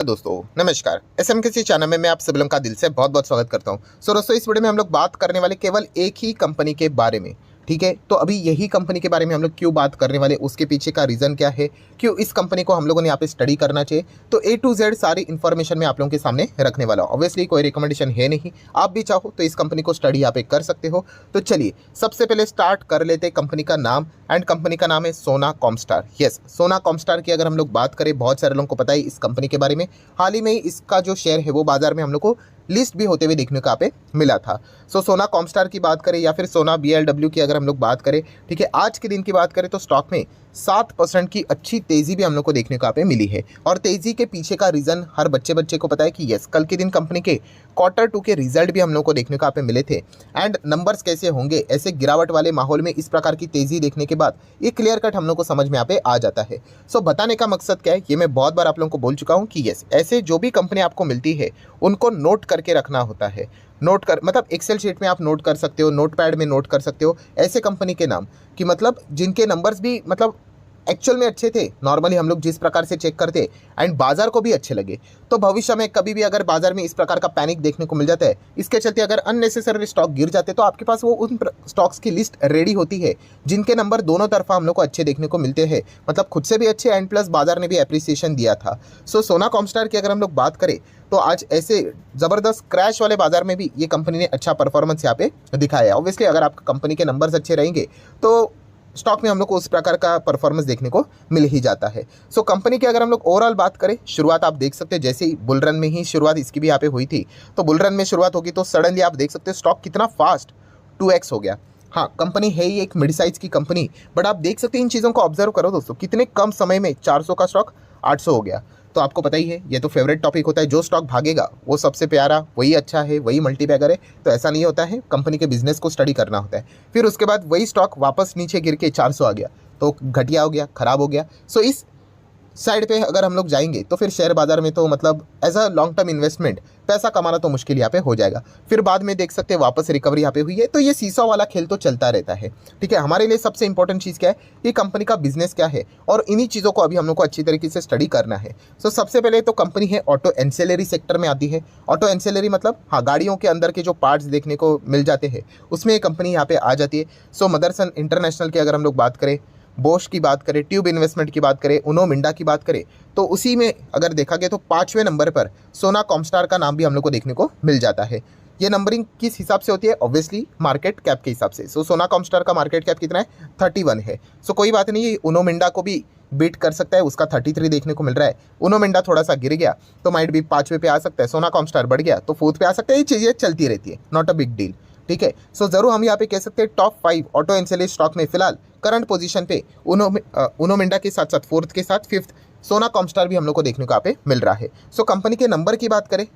दोस्तों नमस्कार। SMKC channel में मैं आप सभी लोगों का दिल से बहुत बहुत स्वागत करता हूं। दोस्तों इस वीडियो में हम लोग बात करने वाले केवल एक ही कंपनी के बारे में। ठीक है, तो अभी यही कंपनी के बारे में हम लोग क्यों बात करने वाले, उसके पीछे का रीज़न क्या है, क्यों इस कंपनी को हम लोगों ने यहाँ पे स्टडी करना चाहिए, तो ए टू जेड सारी इन्फॉर्मेशन मैं आप लोगों के सामने रखने वाला हूँ। ऑब्वियसली कोई रिकमेंडेशन है नहीं, आप भी चाहो तो इस कंपनी को स्टडी यहाँ पे कर सकते हो। तो चलिए सबसे पहले स्टार्ट कर लेते हैं कंपनी का नाम, एंड कंपनी का नाम है सोना कॉमस्टार। यस, सोना कॉमस्टार की अगर हम लोग बात करें, बहुत सारे लोगों को पता है इस कंपनी के बारे में। हाल ही में इसका जो शेयर है वो बाजार में हम लोग को लिस्ट भी होते हुए देखने को यहाँ पे मिला था। सोना कॉमस्टार की बात करें या फिर सोना BLW की अगर हम लोग बात करें, ठीक है, आज के दिन की बात करें तो स्टॉक में 7% की अच्छी तेज़ी भी हम लोग को देखने को यहाँ पे मिली है। और तेज़ी के पीछे का रीज़न हर बच्चे को पता है कि यस, कल के दिन कंपनी के Q2 के रिजल्ट भी हम लोग को देखने को यहाँ पे मिले थे। एंड नंबर्स कैसे होंगे ऐसे गिरावट वाले माहौल में, इस प्रकार की तेज़ी देखने के बाद ये क्लियर कट हम लोग को समझ में यहाँ पे आ जाता है। बताने का मकसद क्या है, ये मैं बहुत बार आप लोगों को बोल चुका हूँ कि यस, ऐसे जो भी कंपनी आपको मिलती है उनको नोट करके रखना होता है। नोट कर मतलब एक्सेल शीट में आप नोट कर सकते हो, नोट पैड में नोट कर सकते हो ऐसे कंपनी के नाम कि मतलब जिनके नंबर्स भी मतलब एक्चुअल में अच्छे थे, नॉर्मली हम लोग जिस प्रकार से चेक करते एंड बाजार को भी अच्छे लगे। तो भविष्य में कभी भी अगर बाजार में इस प्रकार का पैनिक देखने को मिल जाता है, इसके चलते अगर अननेसेसरी स्टॉक गिर जाते, तो आपके पास वो उन स्टॉक्स की लिस्ट रेडी होती है जिनके नंबर दोनों तरफा हम लोग को अच्छे देखने को मिलते हैं, मतलब खुद से भी अच्छे एंड प्लस बाजार ने भी अप्रिसिएशन दिया था। सोना कॉमस्टार की अगर हम लोग बात करें तो आज ऐसे ज़बरदस्त क्रैश वाले बाजार में भी ये कंपनी ने अच्छा परफॉर्मेंस यहाँ पे दिखाया है। ऑब्वियसली अगर आपका कंपनी के नंबर्स अच्छे रहेंगे तो स्टॉक में हम लोग को उस प्रकार का परफॉर्मेंस देखने को मिल ही जाता है। कंपनी की अगर हम लोग ओवरऑल बात करें, शुरुआत आप देख सकते हैं, जैसे ही बुल रन में ही शुरुआत इसकी भी यहाँ पे हुई थी, तो बुल रन में शुरुआत होगी तो सडनली आप देख सकते हैं स्टॉक कितना फास्ट 2x हो गया। हाँ, कंपनी है ही एक मिड साइज की कंपनी, बट आप देख सकते हैं इन चीज़ों को ऑब्जर्व करो दोस्तों, कितने कम समय में 400 का स्टॉक 800 हो गया। तो आपको पता ही है, ये तो फेवरेट टॉपिक होता है, जो स्टॉक भागेगा वो सबसे प्यारा, वही अच्छा है, वही मल्टीबैगर है। तो ऐसा नहीं होता है, कंपनी के बिजनेस को स्टडी करना होता है। फिर उसके बाद वही स्टॉक वापस नीचे गिर के 400 आ गया तो घटिया हो गया, खराब हो गया। इस साइड पे अगर हम लोग जाएंगे तो फिर शेयर बाजार में तो मतलब as a long term investment पैसा कमाना तो मुश्किल यहाँ पे हो जाएगा। फिर बाद में देख सकते हैं वापस रिकवरी यहाँ पे हुई है। तो ये सीसॉ वाला खेल तो चलता रहता है। ठीक है, हमारे लिए सबसे इंपॉर्टेंट चीज़ क्या है, ये कंपनी का बिजनेस क्या है, और इन्हीं चीज़ों को अभी हम लोग को अच्छी तरीके से स्टडी करना है। सबसे पहले तो कंपनी है ऑटो एंसेलरी सेक्टर में आती है। ऑटो एंसेलरी मतलब हाँ, गाड़ियों के अंदर के जो पार्ट्स देखने को मिल जाते हैं उसमें ये कंपनी यहाँ पे आ जाती है। मदरसन इंटरनेशनल की अगर हम लोग बात करें, बोश की बात करें, ट्यूब इन्वेस्टमेंट की बात करें, उनो मिंडा की बात करें, तो उसी में अगर देखा गया तो 5वें नंबर पर सोना कॉमस्टार का नाम भी हम लोग को देखने को मिल जाता है। ये नंबरिंग किस हिसाब से होती है, ऑब्वियसली मार्केट कैप के हिसाब से। सोना कॉमस्टार का मार्केट कैप कितना है, 31 है। कोई बात नहीं, उनो मिंडा को भी बीट कर सकता है, उसका 33 देखने को मिल रहा है। उनो मिंडा थोड़ा सा गिर गया तो माइट भी 5वें पे आ सकता है, सोना कॉमस्टार बढ़ गया तो 4th पे आ सकता है। ये चीज़ें चलती रहती है, नॉट अ बिग डील। ठीक है, ज़रूर हम यहाँ पे कह सकते हैं टॉप 5 ऑटो एंसेलरी स्टॉक में फिलहाल करंट पोजीशन पे उनो मिंडा के साथ साथ 4th के साथ 5th सोना कॉमस्टार भी हम लोग को देखने को यहाँ पे मिल रहा है। कंपनी के नंबर की बात करें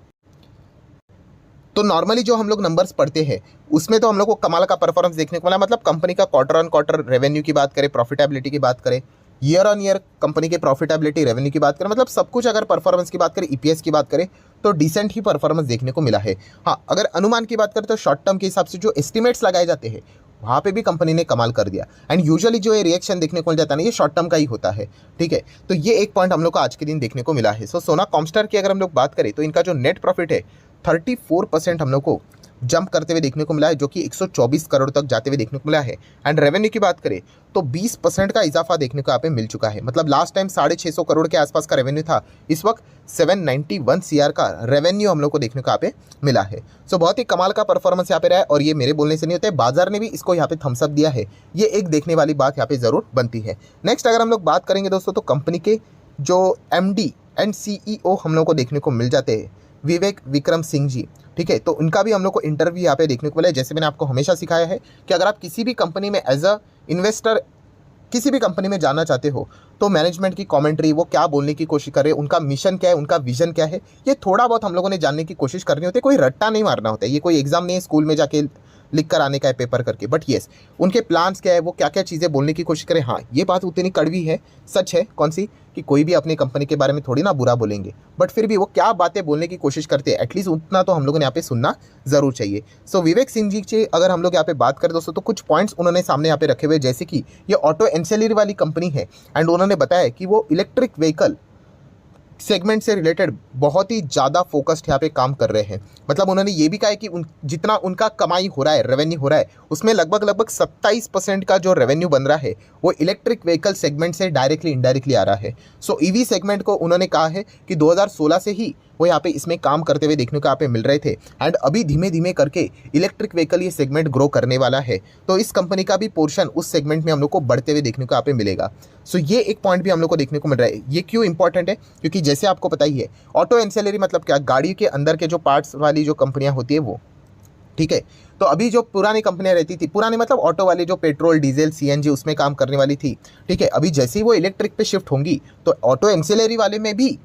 तो नॉर्मली जो हम लोग नंबर्स पढ़ते हैं उसमें तो हम लोग को कमाल का परफॉर्मेंस देखने को मिला। मतलब कंपनी का क्वार्टर ऑन क्वार्टर रेवेन्यू की बात करें, प्रॉफिटेबिलिटी की बात करें, ईयर ऑन ईयर कंपनी के प्रॉफिटेबिलिटी रेवेन्यू की बात करें, मतलब सब कुछ अगर परफॉर्मेंस की बात करें, EPS की बात करें तो डिसेंट ही परफॉर्मेंस देखने को मिला है। हाँ, अगर अनुमान की बात करें तो शॉर्ट टर्म के हिसाब से जो एस्टिमेट्स लगाए जाते हैं वहाँ पे भी कंपनी ने कमाल कर दिया। एंड यूजुअली जो ये रिएक्शन देखने को मिल जाता है ना, ये शॉर्ट टर्म का ही होता है। ठीक है, तो ये एक पॉइंट हम लोग को आज के दिन देखने को मिला है। सोना कॉमस्टार की अगर हम लोग बात करें तो इनका जो नेट प्रॉफिट है 34% हम लोग को जंप करते हुए देखने को मिला है, जो कि 124 करोड़ तक जाते हुए देखने को मिला है। एंड रेवेन्यू की बात करें तो 20% का इजाफा देखने को यहाँ पे मिल चुका है। मतलब लास्ट टाइम 650 करोड़ के आसपास का रेवेन्यू था, इस वक्त 791 CR का रेवेन्यू हम लोग को देखने को यहाँ पे मिला है। बहुत ही कमाल का परफॉर्मेंस यहाँ पे रहा है, और ये मेरे बोलने से नहीं होता है, बाजार ने भी इसको यहाँ पे थम्सअप दिया है। ये एक देखने वाली बात यहाँ पे ज़रूर बनती है। नेक्स्ट अगर हम लोग बात करेंगे दोस्तों, तो कंपनी के जो MD एंड CEO हम लोग को देखने को मिल जाते हैं, विवेक विक्रम सिंह जी। ठीक है, तो उनका भी हम लोग को इंटरव्यू यहाँ पे देखने को मिला है। जैसे मैंने आपको हमेशा सिखाया है कि अगर आप किसी भी कंपनी में एज अ इन्वेस्टर किसी भी कंपनी में जाना चाहते हो तो मैनेजमेंट की कमेंट्री, वो क्या बोलने की कोशिश कर रहे हैं, उनका मिशन क्या है, उनका विजन क्या है, ये थोड़ा बहुत हम लोगों ने जानने की कोशिश करनी होती है। कोई रट्टा नहीं मारना होता है, ये कोई एग्जाम नहीं है स्कूल में जाके लिख कर आने का है पेपर करके। बट येस, उनके प्लान्स क्या है, वो क्या क्या चीज़ें बोलने की कोशिश करें। हाँ, ये बात उतनी कड़वी है, सच है। कौन सी, कि कोई भी अपनी कंपनी के बारे में थोड़ी ना बुरा बोलेंगे, बट फिर भी वो क्या बातें बोलने की कोशिश करते हैं, एटलीस्ट उतना तो हम लोगों ने यहाँ पे सुनना ज़रूर चाहिए। विवेक सिंह जी की अगर हम लोग यहाँ पे बात करें दोस्तों, तो कुछ पॉइंट्स उन्होंने सामने यहाँ पे रखे हुए, जैसे कि ये ऑटो एंसेलरी वाली कंपनी है एंड उन्होंने बताया कि वो इलेक्ट्रिक व्हीकल सेगमेंट से रिलेटेड बहुत ही ज़्यादा फोकस्ड यहाँ पे काम कर रहे हैं। मतलब उन्होंने ये भी कहा है कि जितना उनका कमाई हो रहा है, रेवेन्यू हो रहा है, उसमें लगभग 27% का जो रेवेन्यू बन रहा है वो इलेक्ट्रिक व्हीकल सेगमेंट से डायरेक्टली इनडायरेक्टली आ रहा है। सो ईवी सेगमेंट को उन्होंने कहा है कि 2016 से ही वो यहाँ पे इसमें काम करते हुए देखने को यहाँ पे मिल रहे थे, एंड अभी धीमे धीमे करके इलेक्ट्रिक व्हीकल ये सेगमेंट ग्रो करने वाला है। तो इस कंपनी का भी पोर्शन उस सेगमेंट में हम लोग को बढ़ते हुए देखने को यहाँ पे मिलेगा। सो ये एक पॉइंट भी हम लोग को देखने को मिल रहा है। ये क्यों इंपॉर्टेंट है? क्योंकि जैसे आपको पता ही है, ऑटो एंसेलरी मतलब क्या, गाड़ी के अंदर के जो पार्ट्स वाली जो कंपनियां होती है वो, ठीक है। तो अभी जो पुरानी कंपनियां रहती थी, पुरानी मतलब ऑटो वाली जो पेट्रोल डीजल सीएनजी उसमें काम करने वाली थी, ठीक है, अभी जैसे ही वो इलेक्ट्रिक पे शिफ्ट होंगी तो ऑटो एंसेलरी वाले में भी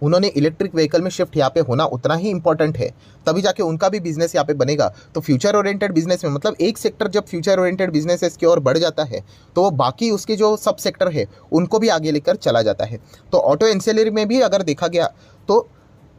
उन्होंने इलेक्ट्रिक व्हीकल में शिफ्ट यहाँ पे होना उतना ही इंपॉर्टेंट है, तभी जाके उनका भी बिजनेस यहाँ पे बनेगा। तो फ्यूचर ओरिएंटेड बिजनेस में मतलब एक सेक्टर जब फ्यूचर ओरिएंटेड बिजनेस की ओर बढ़ जाता है तो वो बाकी उसके जो सब सेक्टर है उनको भी आगे लेकर चला जाता है। तो ऑटो एंसेलरी में भी अगर देखा गया तो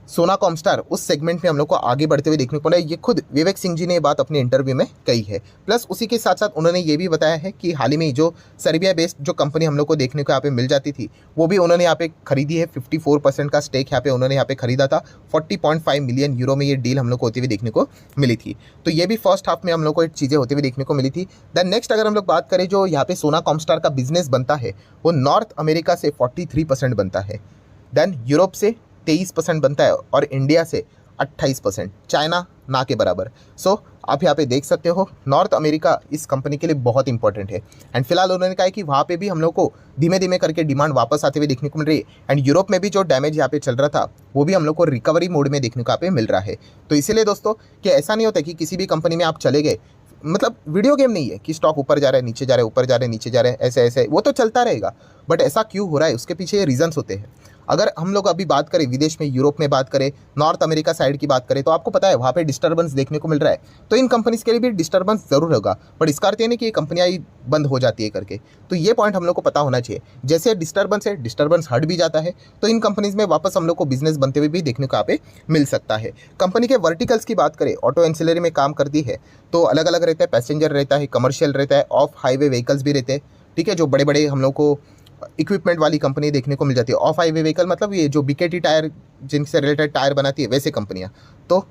सोना कॉमस्टार उस सेगमेंट में हम लोग को आगे बढ़ते हुए देखने को मिला। ये खुद विवेक सिंह जी ने ये बात अपने इंटरव्यू में कही है। प्लस उसी के साथ साथ उन्होंने ये भी बताया है कि हाल ही में जो सर्बिया बेस्ड जो कंपनी हम लोग को देखने को यहाँ पे मिल जाती थी वो भी उन्होंने यहाँ पे खरीदी है। 54% का स्टेक यहाँ पे उन्होंने यहाँ पे खरीदा था। 40.5 मिलियन यूरो में ये डील हम लोग को होती हुई देखने को मिली थी। तो ये भी फर्स्ट हाफ में हम लोग को चीज़ें होती हुई देखने को मिली थी। देन नेक्स्ट अगर हम लोग बात करें जो यहाँ पे सोना कॉमस्टार का बिजनेस बनता है वो नॉर्थ अमेरिका से 43% बनता है, देन यूरोप से 23% बनता है और इंडिया से 28%, चाइना ना के बराबर। सो आप यहाँ पे देख सकते हो नॉर्थ अमेरिका इस कंपनी के लिए बहुत इंपॉर्टेंट है। एंड फिलहाल उन्होंने कहा है कि वहाँ पे भी हम लोग को धीमे धीमे करके डिमांड वापस आते हुए देखने को मिल रही है। एंड यूरोप में भी जो डैमेज यहाँ पे चल रहा था वो भी हम लोग को रिकवरी मोड में देखने को यहाँ पे मिल रहा है। तो इसीलिए दोस्तों कि ऐसा नहीं होता कि किसी भी कंपनी में आप चले गए, मतलब वीडियो गेम नहीं है कि स्टॉक ऊपर जा रहा है नीचे जा रहा है, ऊपर जा रहा है नीचे जा रहा है, ऐसे ऐसे वो तो चलता रहेगा। बट ऐसा क्यों हो रहा है उसके पीछे ये रीजंस होते हैं। अगर हम लोग अभी बात करें विदेश में, यूरोप में बात करें, नॉर्थ अमेरिका साइड की बात करें, तो आपको पता है वहाँ पे डिस्टर्बेंस देखने को मिल रहा है। तो इन कंपनीज के लिए भी डिस्टर्बेंस जरूर होगा, बट इसका अर्थ ये नहीं कि ये कंपनियाँ ही बंद हो जाती है करके। तो ये पॉइंट हम लोग को पता होना चाहिए। जैसे डिस्टर्बेंस है, डिस्टर्बेंस हट भी जाता है तो इन कंपनीज में वापस हम लोग को बिजनेस बनते हुए भी देखने को यहाँ पे मिल सकता है। कंपनी के वर्टिकल्स की बात करें, ऑटो एंसिलरी में काम करती है तो अलग अलग रहता है, पैसेंजर रहता है, कमर्शियल रहता है, ऑफ हाईवे व्हीकल्स भी रहते हैं, ठीक है, जो बड़े बड़े हम लोग को इक्विपमेंट वाली कंपनी देखने को मिल जाती है। ऑफ हाईवे व्हीकल मतलब ये जो बीकेटी टायर जिनसे रिलेटेड टायर बनाती है वैसे कंपनियां। तो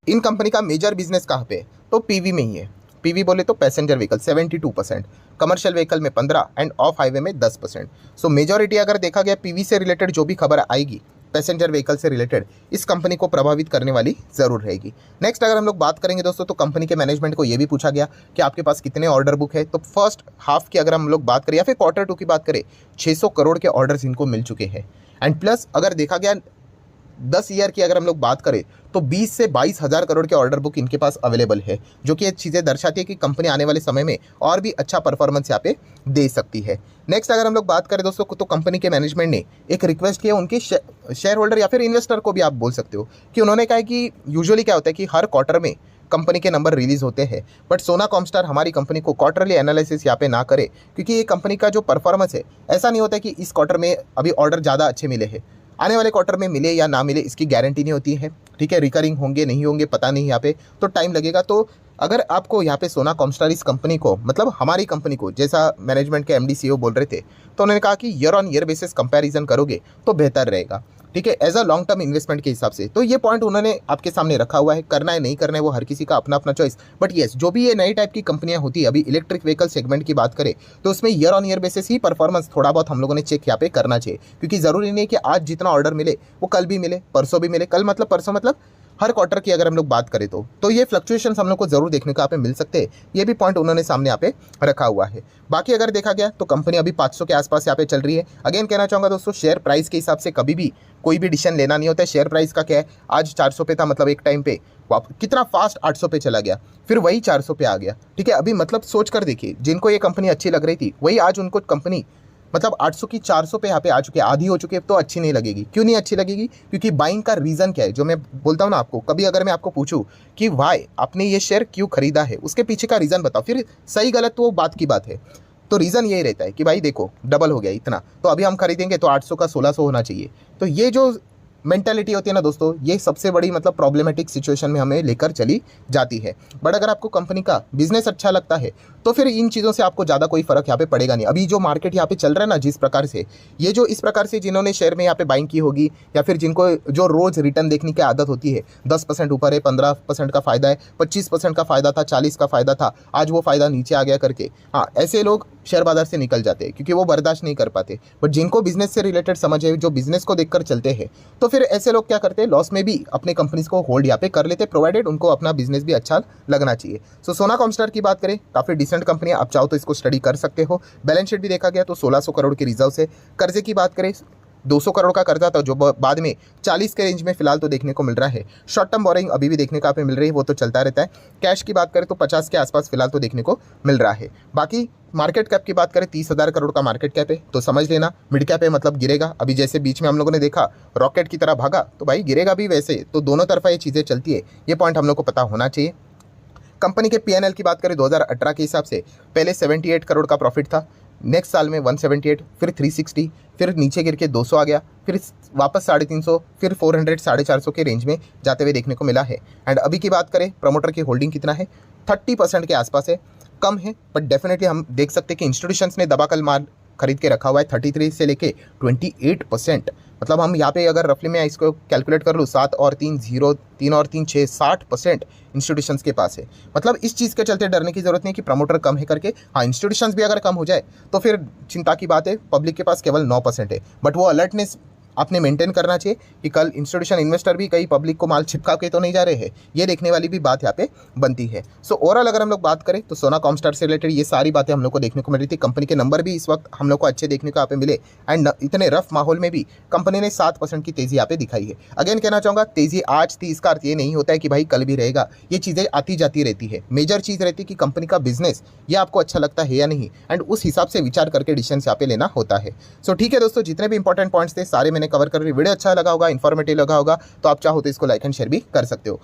इन कंपनी का मेजर बिजनेस कहाँ पे है? तो पीवी में ही है। पीवी बोले तो पैसेंजर व्हीकल 72%, कमर्शियल व्हीकल में 15% एंड ऑफ हाईवे में 10%। सो मेजॉरिटी अगर देखा गया पीवी से रिलेटेड जो भी खबर आएगी पैसेंजर व्हीकल से रिलेटेड इस कंपनी को प्रभावित करने वाली जरूर रहेगी। नेक्स्ट अगर हम लोग बात करेंगे दोस्तों तो कंपनी के मैनेजमेंट को ये भी पूछा गया कि आपके पास कितने ऑर्डर बुक है। तो फर्स्ट हाफ की अगर हम लोग बात करें या फिर क्वार्टर 2 की बात करें, 600 करोड़ के ऑर्डर्स इनको मिल चुके हैं। एंड प्लस अगर देखा गया 10 ईयर की अगर हम लोग बात करें तो 20 से 22 हज़ार करोड़ के ऑर्डर बुक इनके पास अवेलेबल है, जो कि ये चीज़ें दर्शाती है कि कंपनी आने वाले समय में और भी अच्छा परफॉर्मेंस यहाँ पे दे सकती है। नेक्स्ट अगर हम लोग बात करें दोस्तों तो कंपनी के मैनेजमेंट ने एक रिक्वेस्ट किया उनके शेयर होल्डर या फिर इन्वेस्टर को भी आप बोल सकते हो कि उन्होंने कहा कि यूजुअली क्या होता है कि हर क्वार्टर में कंपनी के नंबर रिलीज होते हैं, बट सोना कॉमस्टार हमारी कंपनी को क्वार्टरली एनालिसिस यहाँ पे ना करे, क्योंकि ये कंपनी का जो परफॉर्मेंस है ऐसा नहीं होता कि इस क्वार्टर में अभी ऑर्डर ज़्यादा अच्छे मिले हैं, आने वाले क्वार्टर में मिले या ना मिले इसकी गारंटी नहीं होती है, ठीक है, रिकरिंग होंगे नहीं होंगे पता नहीं, यहाँ पे तो टाइम लगेगा। तो अगर आपको यहाँ पे सोना कॉमस्टार इस कंपनी को मतलब हमारी कंपनी को जैसा मैनेजमेंट के एमडी सीईओ बोल रहे थे तो उन्होंने कहा कि year on year basis comparison करोगे तो बेहतर रहेगा, ठीक है, as a long term investment के हिसाब से। तो ये पॉइंट उन्होंने आपके सामने रखा हुआ है, करना है नहीं करना है वो हर किसी का अपना अपना चॉइस। बट येस, जो भी ये नई टाइप की कंपनियां होती है, अभी इलेक्ट्रिक व्हीकल सेगमेंट की बात करें तो उसमें year on year basis he performance थोड़ा बहुत हम लोगों ने चेक यहाँ पे करना चाहिए, क्योंकि ज़रूरी नहीं कि आज जितना ऑर्डर मिले वो कल भी मिले, परसों भी मिले। कल मतलब परसों मतलब हर क्वार्टर की अगर हम लोग बात करें तो ये फ्लक्चुएशंस हम लोग को जरूर देखने को यहाँ पे मिल सकते हैं। ये भी पॉइंट उन्होंने सामने यहाँ पे रखा हुआ है। बाकी अगर देखा गया तो कंपनी अभी 500 के आसपास यहाँ पे चल रही है। अगेन कहना चाहूँगा दोस्तों, शेयर प्राइस के हिसाब से कभी भी कोई भी डिसीजन लेना नहीं होता है। शेयर प्राइस का क्या है, आज 400 पे था, मतलब एक टाइम पे कितना फास्ट 800 पे चला गया, फिर वही 400 पे आ गया, ठीक है। अभी मतलब सोच कर देखिए, जिनको ये कंपनी अच्छी लग रही थी वही आज उनको कंपनी मतलब 800 की 400 पे यहाँ पे आ चुके हैं, आधी हो चुकी है, तो अच्छी नहीं लगेगी। क्यों नहीं अच्छी लगेगी? क्योंकि बाइंग का रीज़न क्या है, जो मैं बोलता हूँ ना आपको, कभी अगर मैं आपको पूछूं कि वाई आपने ये शेयर क्यों खरीदा है, उसके पीछे का रीज़न बताओ, फिर सही गलत तो वो बात की बात है। तो रीज़न यही रहता है कि भाई देखो डबल हो गया इतना, तो अभी हम खरीदेंगे तो 800 का 1600 होना चाहिए। तो ये जो मेंटेलिटी होती है ना दोस्तों, ये सबसे बड़ी मतलब प्रॉब्लमेटिक सिचुएशन में हमें लेकर चली जाती है। बट अगर आपको कंपनी का बिजनेस अच्छा लगता है तो फिर इन चीज़ों से आपको ज़्यादा कोई फर्क यहाँ पे पड़ेगा नहीं। अभी जो मार्केट यहाँ पे चल रहा है ना, जिस प्रकार से ये जो इस प्रकार से जिन्होंने शेयर में यहाँ पे बाइंग की होगी, या फिर जिनको जो रोज़ रिटर्न देखने की आदत होती है, 10% ऊपर है, 15% का फायदा है, 25% का फायदा था, 40 का फायदा था, आज वो फायदा नीचे आ गया करके, हाँ ऐसे लोग शेयर बाजार से निकल जाते हैं क्योंकि वो बर्दाश्त नहीं कर पाते। बट जिनको बिजनेस से रिलेटेड समझ है, जो बिजनेस को देखकर चलते हैं, तो फिर ऐसे लोग क्या करते हैं, लॉस में भी अपने कंपनीज को होल्ड यहाँ पे कर लेते, प्रोवाइडेड उनको अपना बिजनेस भी अच्छा लगना चाहिए। सो सोना कॉमस्टार की बात करें, काफ़ी डिसेंट कंपनी है, आप चाहो तो इसको स्टडी कर सकते हो। बैलेंस शीट भी देखा गया तो 1600 करोड़ के रिजर्व है। कर्जे की बात करें, 200 करोड़ का कर्जा था जो बाद में 40 के रेंज में फिलहाल तो देखने को मिल रहा है। शॉर्ट टर्म बोरिंग अभी भी देखने को आप मिल रही है, वो तो चलता रहता है। कैश की बात करें तो 50 के आसपास फिलहाल तो देखने को मिल रहा है। बाकी मार्केट कैप की बात करें, 30,000 करोड़ का मार्केट कैप है, तो समझ लेना मिड कैप है, मतलब गिरेगा। अभी जैसे बीच में हम लोगों ने देखा रॉकेट की तरह भागा, तो भाई गिरेगा भी वैसे, तो दोनों तरफा ये चीज़ें चलती है, ये पॉइंट हम लोग को पता होना चाहिए। कंपनी के पीएनएल की बात करें 2018 के हिसाब से पहले 78 करोड़ का प्रॉफिट था, नेक्स्ट साल में 178, फिर 360, फिर नीचे गिर के 200 आ गया, फिर वापस 350, फिर 400, 450 के रेंज में जाते हुए देखने को मिला है। एंड अभी की बात करें, प्रमोटर की होल्डिंग कितना है, 30% के आसपास है, कम है बट डेफिनेटली हम देख सकते हैं कि इंस्टीट्यूशंस ने दबाकल माल खरीद के रखा हुआ है, 33 से लेके 28%। मतलब हम यहाँ पे अगर रफली मैं इसको कैलकुलेट कर लूँ, 7 और 3 0, 3 और 3 6, 60% इंस्टीट्यूशंस के पास है। मतलब इस चीज़ के चलते डरने की जरूरत नहीं है कि प्रमोटर कम है करके। हाँ, इंस्टीट्यूशंस भी अगर कम हो जाए तो फिर चिंता की बात है, पब्लिक के पास केवल 9% है, बट वो अलर्टनेस आपने मेंटेन करना चाहिए कि कल इंस्टीट्यूशन इन्वेस्टर भी कहीं पब्लिक को माल छिपका के तो नहीं जा रहे हैं, ये देखने वाली भी बात यहाँ पे बनती है। सो ओवरऑल अगर हम लोग बात करें तो सोना कॉमस्टार से रिलेटेड ये सारी बातें हम लोग को देखने को मिल रही थी। कंपनी के नंबर भी इस वक्त हम लोग को अच्छे देखने को यहाँ पे मिले, एंड इतने रफ माहौल में भी कंपनी ने 7% की तेजी यहाँ पे दिखाई है। अगेन कहना चाहूँगा, तेजी आज थी इसका अर्थ ये नहीं होता है कि भाई कल भी रहेगा, ये चीज़ें आती जाती रहती है। मेजर चीज़ रहती है कि कंपनी का बिजनेस ये आपको अच्छा लगता है या नहीं, एंड उस हिसाब से विचार करके डिसीजन यहाँ पे लेना होता है। सो ठीक है दोस्तों, जितने भी इंपॉर्टेंट पॉइंट्स थे सारे मैंने कवर कर रही। वीडियो अच्छा लगा होगा, इन्फॉर्मेटिव लगा होगा, तो आप चाहो तो इसको लाइक एंड शेयर भी कर सकते हो।